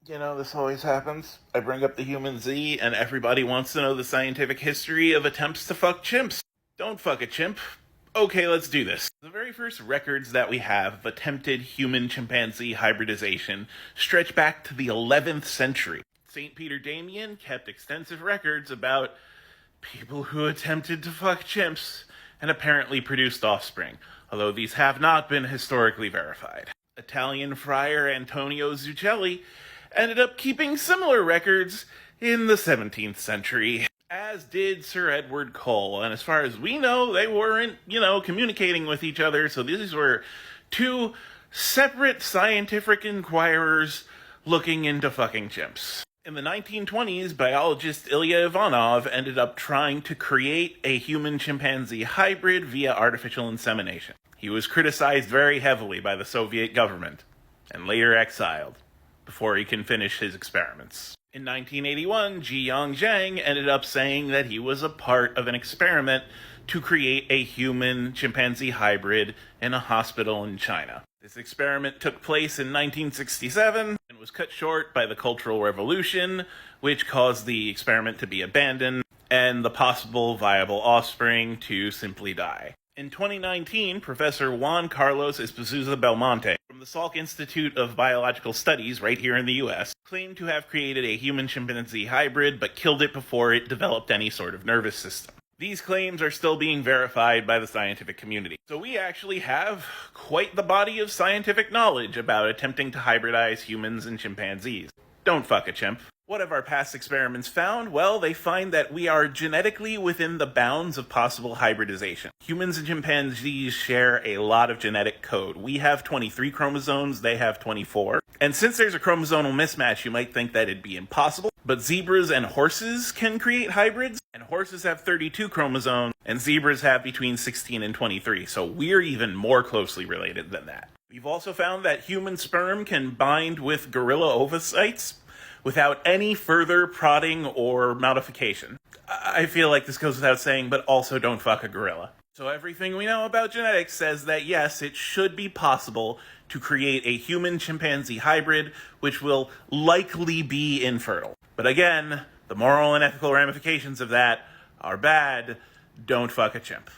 You know, this always happens. I bring up the human Z, and everybody wants to know the scientific history of attempts to fuck chimps. Don't fuck a chimp. Okay, let's do this. The very first records that we have of attempted human chimpanzee hybridization stretch back to the 11th century. St. Peter Damian kept extensive records about people who attempted to fuck chimps and apparently produced offspring, although these have not been historically verified. Italian friar Antonio Zucchelli ended up keeping similar records in the 17th century, as did Sir Edward Cole. And as far as we know, they weren't, communicating with each other, so these were two separate scientific inquirers looking into fucking chimps. In the 1920s, biologist Ilya Ivanov ended up trying to create a human-chimpanzee hybrid via artificial insemination. He was criticized very heavily by the Soviet government, and later exiled, before he can finish his experiments. In 1981, Ji-Yang Zhang ended up saying that he was a part of an experiment to create a human-chimpanzee hybrid in a hospital in China. This experiment took place in 1967 and was cut short by the Cultural Revolution, which caused the experiment to be abandoned and the possible viable offspring to simply die. In 2019, Professor Juan Carlos Esposito Belmonte from the Salk Institute of Biological Studies right here in the US claimed to have created a human-chimpanzee hybrid but killed it before it developed any sort of nervous system. These claims are still being verified by the scientific community. So we actually have quite the body of scientific knowledge about attempting to hybridize humans and chimpanzees. Don't fuck a chimp. What have our past experiments found? Well, they find that we are genetically within the bounds of possible hybridization. Humans and chimpanzees share a lot of genetic code. We have 23 chromosomes, they have 24. And since there's a chromosomal mismatch, you might think that it'd be impossible. But zebras and horses can create hybrids, and horses have 32 chromosomes, and zebras have between 16 and 23, so we're even more closely related than that. We've also found that human sperm can bind with gorilla ovocytes without any further prodding or modification. I feel like this goes without saying, but also don't fuck a gorilla. So everything we know about genetics says that yes, it should be possible to create a human-chimpanzee hybrid, which will likely be infertile. But again, the moral and ethical ramifications of that are bad. Don't fuck a chimp.